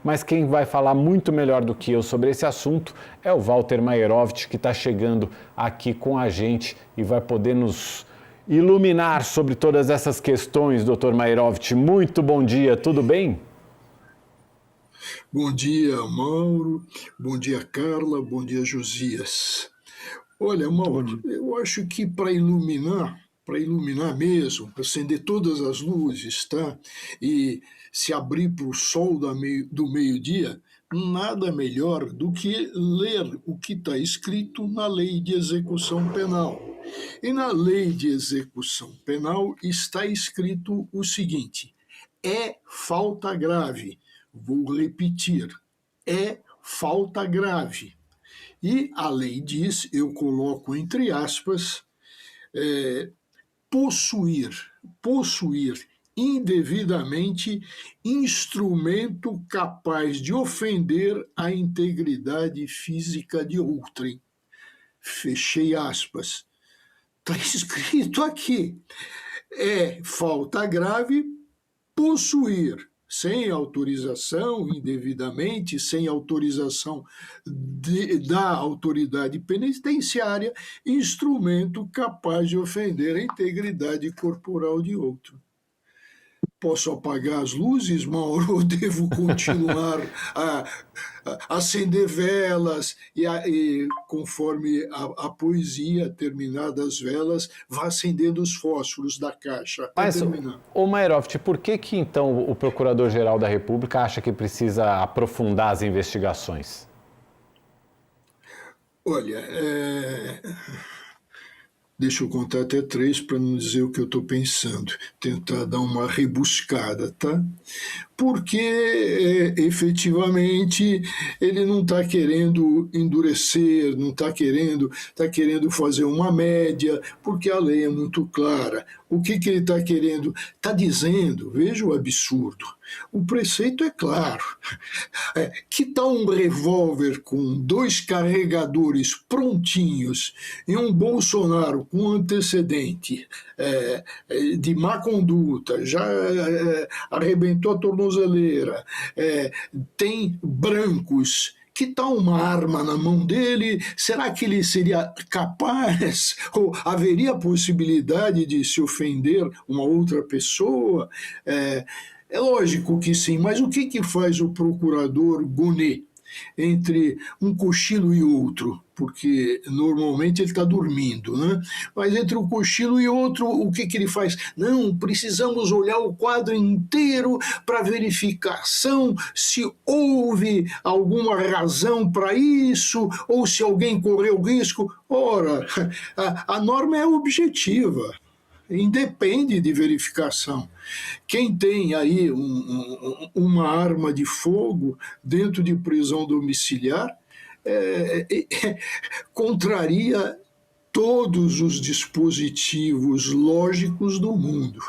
mas quem vai falar muito melhor do que eu sobre esse assunto é o Walter Maierovitch, que está chegando aqui com a gente e vai poder nos iluminar sobre todas essas questões, doutor Maierovitch. Muito bom dia, tudo bem? Bom dia, Mauro. Bom dia, Carla. Bom dia, Josias. Olha, Muito bom Mauro, dia. eu acho que para iluminar mesmo, acender todas as luzes, tá? E se abrir para o sol do meio-dia, nada melhor do que ler o que está escrito na Lei de Execução Penal. E na Lei de Execução Penal está escrito o seguinte: é falta grave. Vou repetir: é falta grave. E a lei diz, eu coloco entre aspas, possuir indevidamente instrumento capaz de ofender a integridade física de outrem. Fechei aspas. Está escrito aqui: é falta grave possuir, sem autorização, indevidamente, sem autorização da autoridade penitenciária, instrumento capaz de ofender a integridade corporal de outro. Posso apagar as luzes, Mauro, ou devo continuar a acender velas e conforme a poesia, terminadas as velas, vá acendendo os fósforos da caixa até Mas, terminar? ô Maierovitch, por que então o Procurador-Geral da República acha que precisa aprofundar as investigações? Olha, deixa eu contar até três para não dizer o que eu estou pensando, tentar dar uma rebuscada, tá? Porque efetivamente ele não está querendo endurecer, não está querendo fazer uma média, porque a lei é muito clara. O que ele está querendo? Está dizendo, veja o absurdo, o preceito é claro. Que tal um revólver com 2 carregadores prontinhos e um Bolsonaro com antecedente de má conduta, já arrebentou a tornozeleira, tem brancos. Que tal uma arma na mão dele? Será que ele seria capaz, ou haveria a possibilidade de se ofender uma outra pessoa? É lógico que sim, mas o que faz o procurador Gonet entre um cochilo e outro? Porque normalmente ele está dormindo, né? Mas entre um cochilo e outro, o que ele faz? Não, precisamos olhar o quadro inteiro para verificação se houve alguma razão para isso, ou se alguém correu risco. Ora, a norma é objetiva, independe de verificação. Quem tem aí uma arma de fogo dentro de prisão domiciliar contraria todos os dispositivos lógicos do mundo.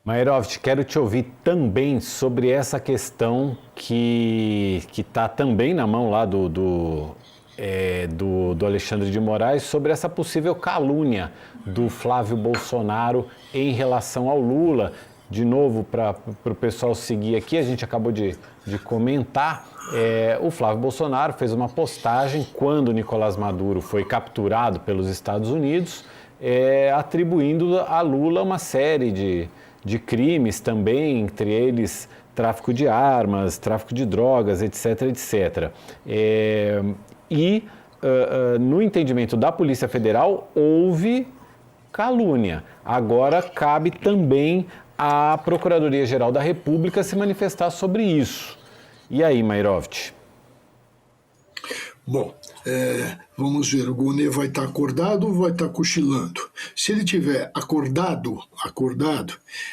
Maierovitch, quero te ouvir também sobre essa questão que está também na mão lá do Alexandre de Moraes, sobre essa possível calúnia do Flávio Bolsonaro em relação ao Lula. De novo, para o pessoal seguir aqui, a gente acabou de comentar, o Flávio Bolsonaro fez uma postagem quando o Nicolás Maduro foi capturado pelos Estados Unidos, atribuindo a Lula uma série de crimes também, entre eles tráfico de armas, tráfico de drogas, etc, etc. No entendimento da Polícia Federal, houve calúnia. Agora cabe também à Procuradoria-Geral da República se manifestar sobre isso. E aí, Maierovitch? Bom, vamos ver, o Gonet vai estar acordado ou vai estar cochilando? Se ele estiver acordado,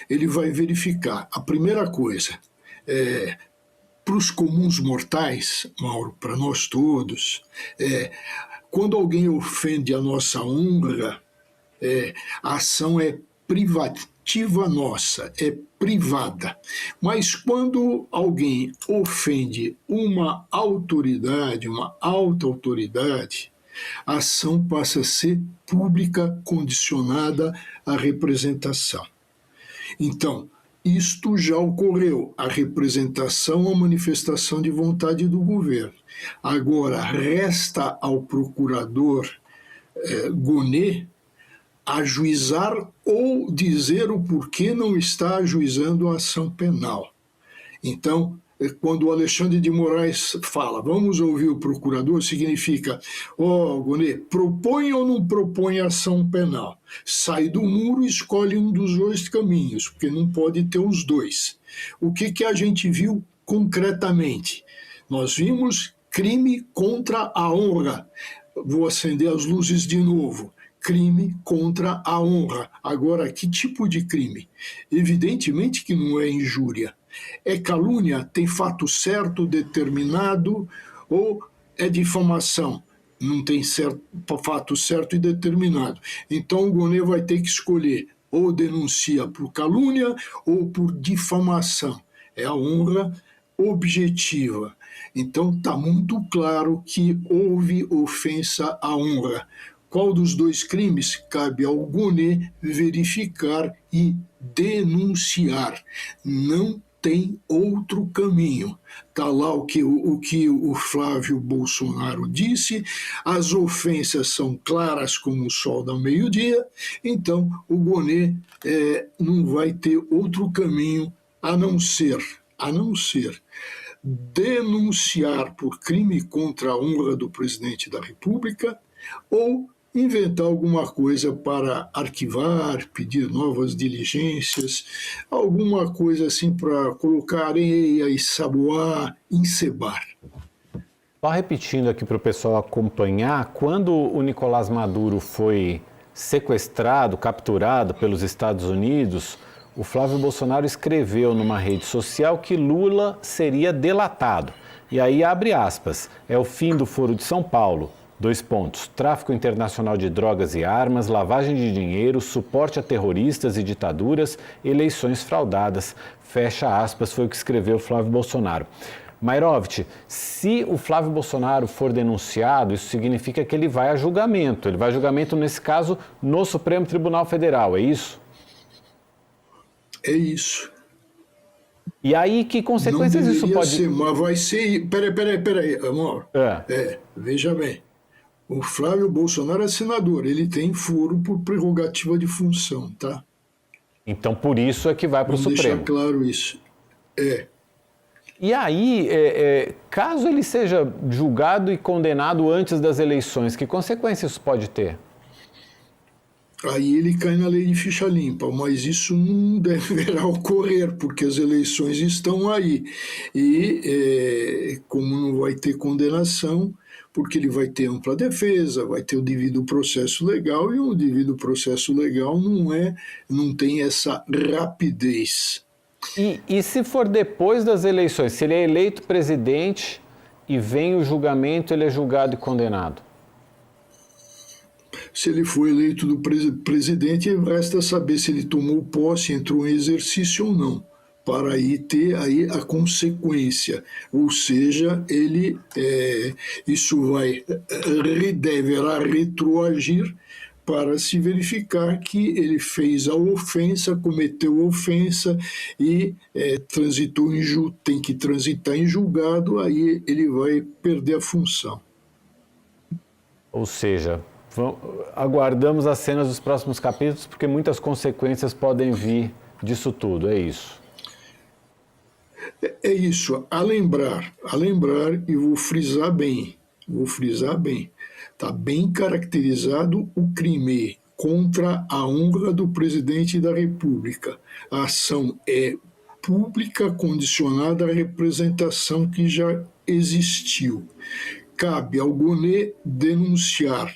ele vai verificar. A primeira coisa, para os comuns mortais, Mauro, para nós todos, quando alguém ofende a nossa honra, a ação é privativa nossa, é privada. Mas quando alguém ofende uma autoridade, uma alta autoridade, a ação passa a ser pública, condicionada à representação. Então, isto já ocorreu, a representação, a manifestação de vontade do governo. Agora, resta ao procurador Gonê ajuizar ou dizer o porquê não está ajuizando a ação penal. Então, quando o Alexandre de Moraes fala, vamos ouvir o procurador, significa, Gonê, propõe ou não propõe ação penal? Sai do muro e escolhe um dos dois caminhos, porque não pode ter os dois. O que a gente viu concretamente? Nós vimos crime contra a honra. Vou acender as luzes de novo. Crime contra a honra. Agora, que tipo de crime? Evidentemente que não é injúria. É calúnia? Tem fato certo, determinado, ou é difamação? Não tem fato certo e determinado. Então o Gonê vai ter que escolher ou denuncia por calúnia ou por difamação. É a honra objetiva. Então está muito claro que houve ofensa à honra. Qual dos dois crimes cabe ao Gonê verificar e denunciar? Não tem outro caminho. Está lá o que o Flávio Bolsonaro disse, as ofensas são claras como o sol do meio-dia, então o Gonê não vai ter outro caminho a não ser denunciar por crime contra a honra do presidente da República ou inventar alguma coisa para arquivar, pedir novas diligências, alguma coisa assim para colocar areia e saboar, encebar. Só repetindo aqui para o pessoal acompanhar, quando o Nicolás Maduro foi sequestrado, capturado pelos Estados Unidos, o Flávio Bolsonaro escreveu numa rede social que Lula seria delatado. E aí abre aspas, é o fim do Foro de São Paulo. 2 pontos, tráfico internacional de drogas e armas, lavagem de dinheiro, suporte a terroristas e ditaduras, eleições fraudadas. Fecha aspas, foi o que escreveu Flávio Bolsonaro. Mairovit, se o Flávio Bolsonaro for denunciado, isso significa que ele vai a julgamento. Ele vai a julgamento, nesse caso, no Supremo Tribunal Federal, é isso? É isso. E aí, que consequências isso pode... ser, mas vai ser... Peraí, amor. Veja bem. O Flávio Bolsonaro é senador, ele tem foro por prerrogativa de função, tá? Então, por isso é que vai para o Supremo. Deixar claro isso. E aí, caso ele seja julgado e condenado antes das eleições, que consequências isso pode ter? Aí ele cai na lei de ficha limpa, mas isso não deverá ocorrer, porque as eleições estão aí. E como não vai ter condenação, porque ele vai ter ampla defesa, vai ter o devido processo legal, e o devido processo legal não tem essa rapidez. E se for depois das eleições, se ele é eleito presidente e vem o julgamento, ele é julgado e condenado? Se ele for eleito do presidente, resta saber se ele tomou posse, entrou em exercício ou não, para aí ter aí a consequência. Ou seja, isso deverá retroagir para se verificar que ele fez a ofensa, cometeu a ofensa e tem que transitar em julgado, aí ele vai perder a função. Ou seja, aguardamos as cenas dos próximos capítulos, porque muitas consequências podem vir disso tudo, é isso? É isso, a lembrar, e vou frisar bem, está bem caracterizado o crime contra a honra do presidente da República. A ação é pública, condicionada à representação que já existiu. Cabe ao Gonê denunciar.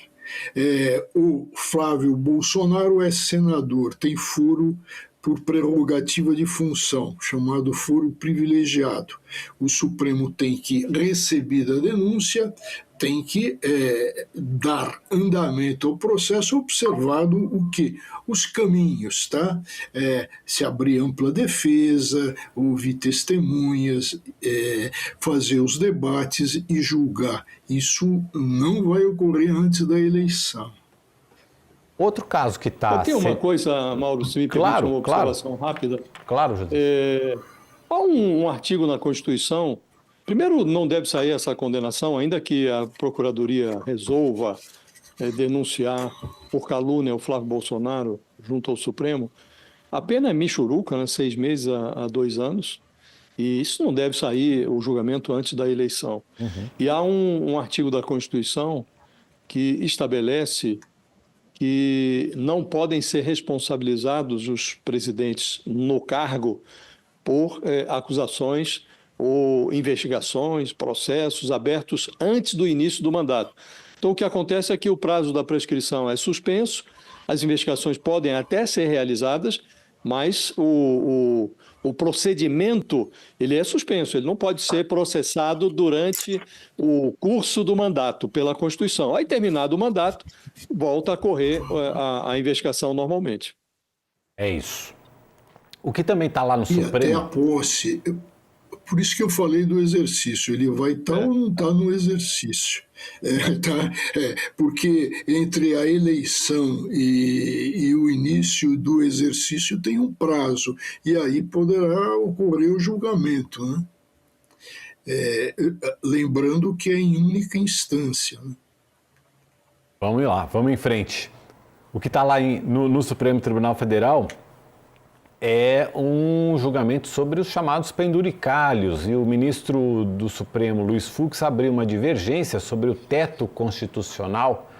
O Flávio Bolsonaro é senador, tem foro por prerrogativa de função, chamado foro privilegiado. O Supremo tem que receber a denúncia, tem que dar andamento ao processo, observado o quê? Os caminhos, tá? Se abrir ampla defesa, ouvir testemunhas, fazer os debates e julgar. Isso não vai ocorrer antes da eleição. Outro caso que está... Tem uma coisa, Mauro, se me permite Claro, uma claro, observação rápida. claro, José. Há um artigo na Constituição. Primeiro, não deve sair essa condenação, ainda que a Procuradoria resolva denunciar por calúnia o Flávio Bolsonaro junto ao Supremo. A pena é michuruca, né? 6 meses a 2 anos. E isso não deve sair o julgamento antes da eleição. E há um artigo da Constituição que estabelece que não podem ser responsabilizados os presidentes no cargo por acusações ou investigações, processos abertos antes do início do mandato. Então, o que acontece é que o prazo da prescrição é suspenso, as investigações podem até ser realizadas, mas o procedimento ele é suspenso, ele não pode ser processado durante o curso do mandato pela Constituição. Aí, terminado o mandato, volta a correr a investigação normalmente. É isso. O que também está lá no E Supremo... até a posse. Por isso que eu falei do exercício. Ele vai estar ou não está no exercício. Porque entre a eleição e o início do exercício tem um prazo. E aí poderá ocorrer o julgamento. Né? Lembrando que é em única instância. Né? Vamos lá, vamos em frente. O que está lá no Supremo Tribunal Federal é um julgamento sobre os chamados penduricalhos, e o ministro do Supremo, Luiz Fux, abriu uma divergência sobre o teto constitucional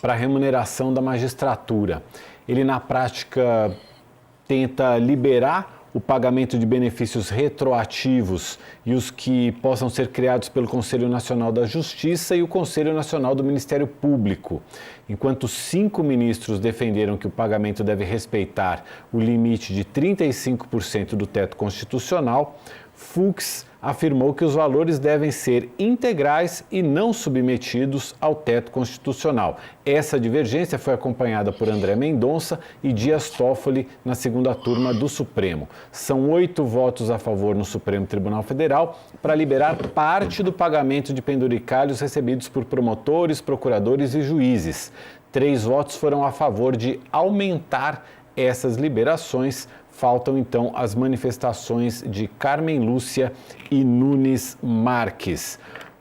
para a remuneração da magistratura. Ele, na prática, tenta liberar o pagamento de benefícios retroativos e os que possam ser criados pelo Conselho Nacional da Justiça e o Conselho Nacional do Ministério Público. Enquanto 5 ministros defenderam que o pagamento deve respeitar o limite de 35% do teto constitucional, Fux afirmou que os valores devem ser integrais e não submetidos ao teto constitucional. Essa divergência foi acompanhada por André Mendonça e Dias Toffoli na segunda turma do Supremo. São 8 votos a favor no Supremo Tribunal Federal para liberar parte do pagamento de penduricalhos recebidos por promotores, procuradores e juízes. 3 votos foram a favor de aumentar essas liberações. Faltam, então, as manifestações de Carmen Lúcia e Nunes Marques.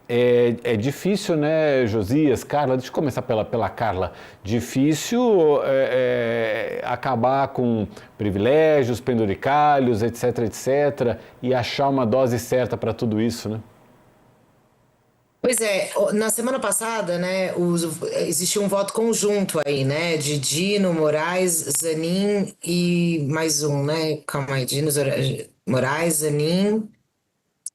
É difícil, né, Josias? Carla, deixa eu começar pela Carla. Difícil acabar com privilégios, penduricalhos, etc., etc., e achar uma dose certa para tudo isso, né? Pois é, na semana passada, né, existiu um voto conjunto aí, né, de Dino, Moraes, Zanin e mais um, né, calma aí, Dino, Moraes, Zanin,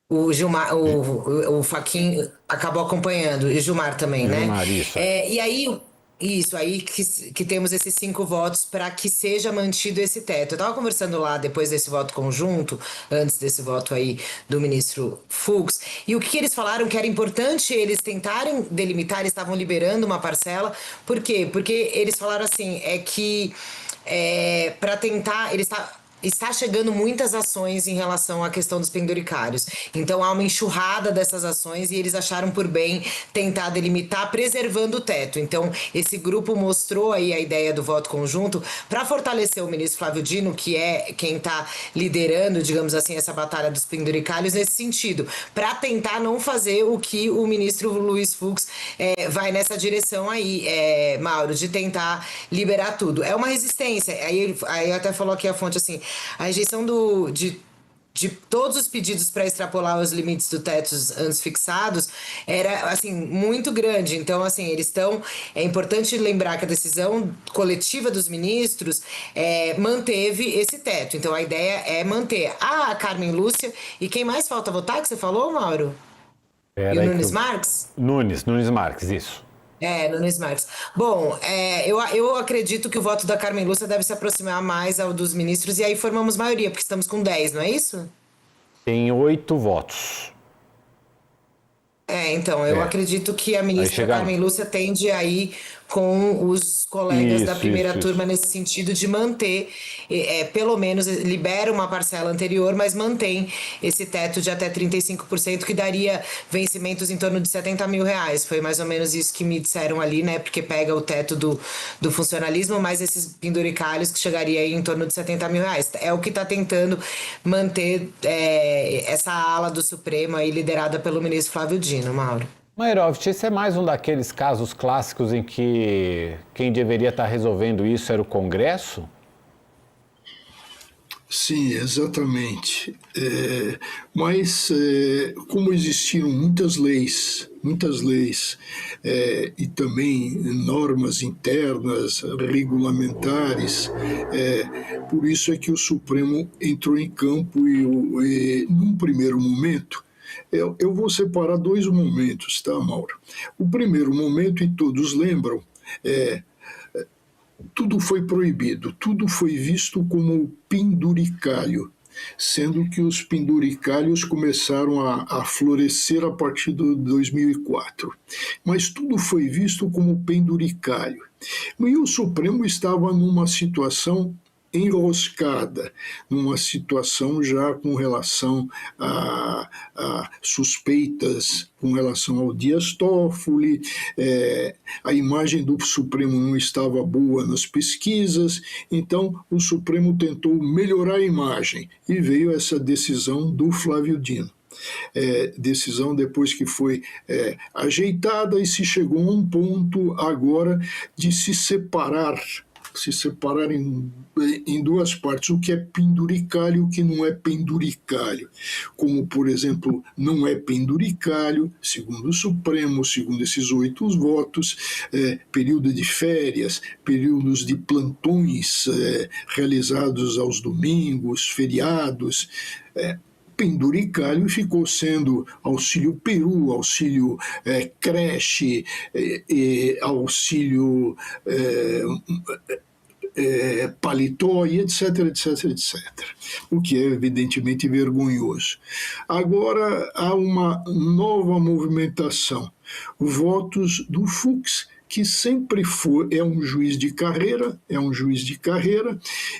o Gilmar, o Fachin acabou acompanhando, e o Gilmar também, né? Gilmar, isso. E aí, isso aí que temos esses 5 votos para que seja mantido esse teto. Eu estava conversando lá depois desse voto conjunto, antes desse voto aí do ministro Fux, e o que eles falaram que era importante eles tentarem delimitar, eles estavam liberando uma parcela. Por quê? Porque eles falaram assim, para tentar, está chegando muitas ações em relação à questão dos penduricários. Então há uma enxurrada dessas ações e eles acharam por bem tentar delimitar, preservando o teto. Então esse grupo mostrou aí a ideia do voto conjunto para fortalecer o ministro Flávio Dino, que é quem está liderando, digamos assim, essa batalha dos penduricários nesse sentido, para tentar não fazer o que o ministro Luiz Fux vai nessa direção aí, Mauro, de tentar liberar tudo. É uma resistência. Aí até falou aqui a fonte assim, a rejeição de todos os pedidos para extrapolar os limites do teto antes fixados era, assim, muito grande. Então, assim, é importante lembrar que a decisão coletiva dos ministros manteve esse teto. Então, a ideia é manter a Carmen Lúcia e quem mais falta votar, que você falou, Mauro? E o Nunes Marques? Nunes Marques, isso. Nunes Marques. Bom, eu acredito que o voto da Carmen Lúcia deve se aproximar mais ao dos ministros e aí formamos maioria, porque estamos com 10, não é isso? Tem 8 votos. Então, eu acredito que a Aí ministra chegaram. Carmen Lúcia tende a ir com os colegas da primeira Isso. turma nesse sentido de manter, pelo menos libera uma parcela anterior, mas mantém esse teto de até 35%, que daria vencimentos em torno de R$ 70.000. Foi mais ou menos isso que me disseram ali, né? Porque pega o teto do funcionalismo, mais esses penduricalhos que chegaria aí em torno de R$ 70.000. É o que está tentando manter essa ala do Supremo aí liderada pelo ministro Flávio Dino, Mauro. Mairovitch, esse é mais um daqueles casos clássicos em que quem deveria estar resolvendo isso era o Congresso? Sim, exatamente. Mas como existiram muitas leis e também normas internas, regulamentares, por isso é que o Supremo entrou em campo e num primeiro momento, eu vou separar dois momentos, tá, Mauro? O primeiro momento, e todos lembram, tudo foi proibido, tudo foi visto como penduricalho, sendo que os penduricalhos começaram a florescer a partir de 2004. Mas tudo foi visto como penduricalho. E o Supremo estava numa situação enroscada, numa situação já com relação a suspeitas com relação ao Dias Toffoli, a imagem do Supremo não estava boa nas pesquisas, então o Supremo tentou melhorar a imagem e veio essa decisão do Flávio Dino. Decisão depois que foi ajeitada e se chegou a um ponto agora de se separar em duas partes, o que é penduricalho e o que não é penduricalho. Como, por exemplo, não é penduricalho, segundo o Supremo, segundo esses 8 votos, período de férias, períodos de plantões realizados aos domingos, feriados, penduricalho ficou sendo auxílio peru, auxílio creche, auxílio paletó e etc, etc, etc. O que é evidentemente vergonhoso. Agora há uma nova movimentação. Votos do Fux, que sempre é um juiz de carreira,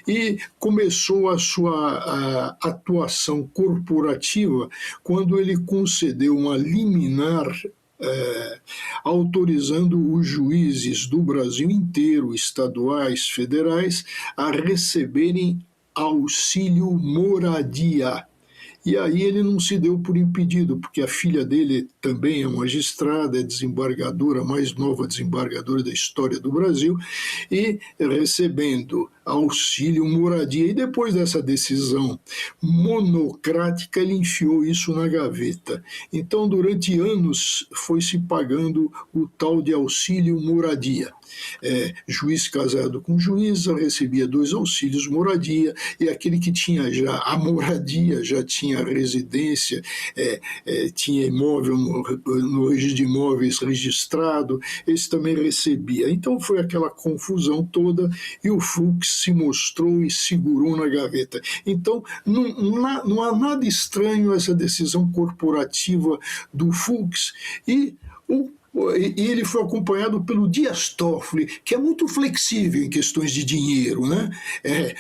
e começou a sua atuação corporativa quando ele concedeu uma liminar autorizando os juízes do Brasil inteiro, estaduais, federais, a receberem auxílio moradia. E aí ele não se deu por impedido, porque a filha dele também é magistrada, é desembargadora, a mais nova desembargadora da história do Brasil, e recebendo auxílio moradia. E depois dessa decisão monocrática, ele enfiou isso na gaveta. Então, durante anos, foi se pagando o tal de auxílio moradia. Juiz casado com juíza recebia 2 auxílios moradia, e aquele que tinha já a moradia, já tinha a residência, tinha imóvel no registro de imóveis registrado, esse também recebia. Então foi aquela confusão toda e o Fux se mostrou e segurou na gaveta. Então não há nada estranho essa decisão corporativa do Fux e ele foi acompanhado pelo Dias Toffoli, que é muito flexível em questões de dinheiro, né?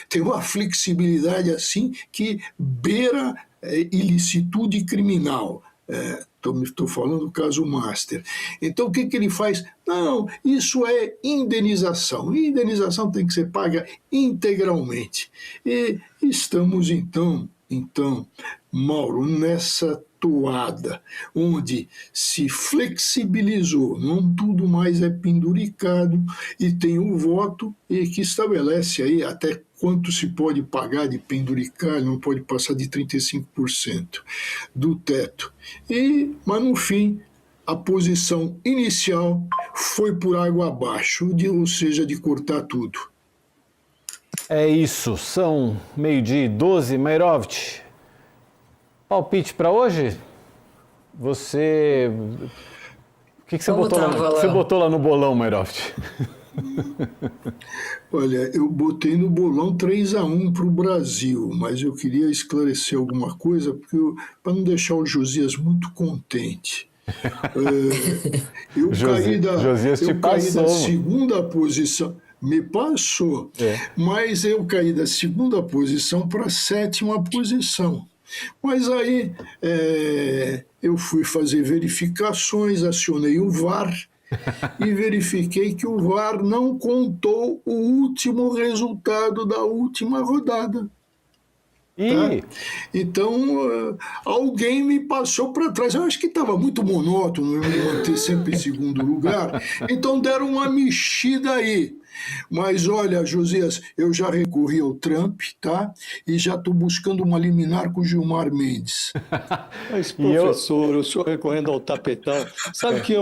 Tem uma flexibilidade assim que beira ilicitude criminal. Estou falando do caso Master. Então, o que ele faz? Não, isso é indenização. E indenização tem que ser paga integralmente. E estamos, então Mauro, nessa toada, onde se flexibilizou, não tudo mais é penduricado, e tem o voto e que estabelece aí até quanto se pode pagar de penduricalho, não pode passar de 35% do teto. Mas no fim, a posição inicial foi por água abaixo, ou seja, de cortar tudo. É isso, são 12:00, Mairovitch. Palpite para hoje? Você... O que você botou lá no bolão, Mairovitch? Olha, eu botei no bolão 3-1 para o Brasil, mas eu queria esclarecer alguma coisa, para não deixar o Josias muito contente. Eu Josias te eu caí passou, da mano. segunda posição, me passou, mas eu caí da segunda posição para a sétima posição. Mas aí eu fui fazer verificações, acionei o VAR e verifiquei que o VAR não contou o último resultado da última rodada. Tá? Ih, Então, alguém me passou para trás. Eu acho que estava muito monótono eu me manter sempre em segundo lugar. Então, deram uma mexida aí. Mas olha, Josias, eu já recorri ao Trump, tá? E já estou buscando uma liminar com o Gilmar Mendes. Mas, E eu- professor, o senhor recorrendo ao tapetão, sabe que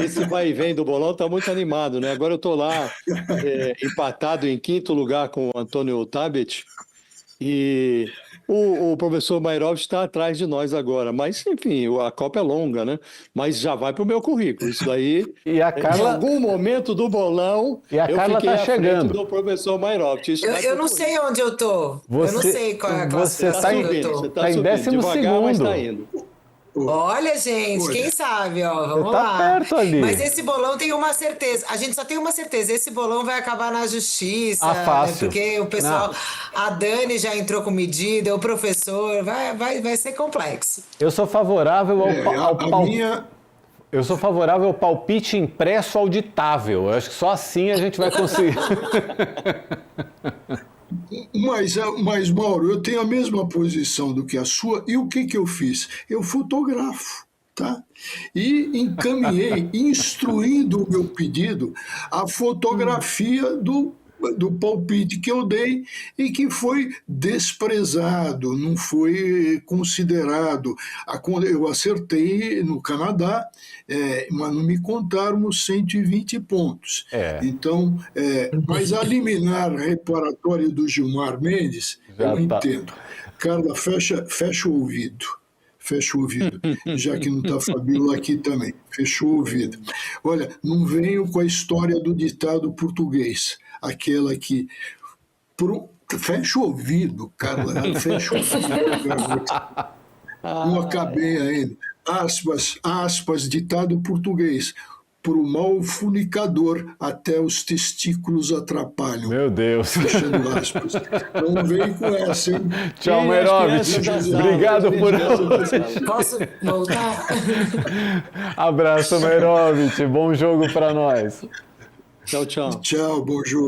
esse vai e vem do bolão está muito animado, né? Agora eu estou lá empatado em quinto lugar com o Antônio Tabet e o professor Mairovich está atrás de nós agora. Mas, enfim, a Copa é longa, né? Mas já vai para o meu currículo. Isso daí, E a em Carla- algum momento do bolão, E a eu Carla fiquei tá à frente chegando. do professor Mairovich. Isso vai Eu pro não currículo. sei onde eu tô. Eu não Você- sei qual é a você classificação tá que em- eu Subindo, tô. você Tá em subindo, 12º. devagar, mas está indo. Olha, gente, quem sabe, ó, vamos tá lá. perto ali. Mas esse bolão tem uma certeza. A gente só tem uma certeza. Esse bolão vai acabar na justiça, Ah, fácil. né? Porque o pessoal, Não. a Dani já entrou com medida, o professor, vai ser complexo. eu sou favorável eu sou favorável ao palpite impresso auditável. Eu acho que só assim a gente vai conseguir. Mas, Mauro, eu tenho a mesma posição do que a sua, e o que eu fiz? Eu fotografo, tá? E encaminhei, instruindo o meu pedido, a fotografia do palpite que eu dei e que foi desprezado, não foi considerado. Eu acertei no Canadá, mas não me contaram os 120 pontos. Então, mas a liminar reparatória do Gilmar Mendes, Já eu tá. entendo. Carla, fecha o ouvido. Fecha o ouvido, já que não está Fabíola aqui também. Fechou o ouvido. Olha, não venho com a história do ditado português, aquela que. Fecha o ouvido, Carla, fecha o ouvido, garota. Não acabei ainda. Aspas, ditado português. Por o mal funicador, até os testículos atrapalham. Meu Deus. Fechando aspas. Não vem com essa, hein? Tchau, E as Mairovich. crianças da sala, Obrigado as por crianças da hoje. sala. Posso voltar? Abraço, Mairovich. Bom jogo para nós. Tchau, tchau. Tchau, bom jogo.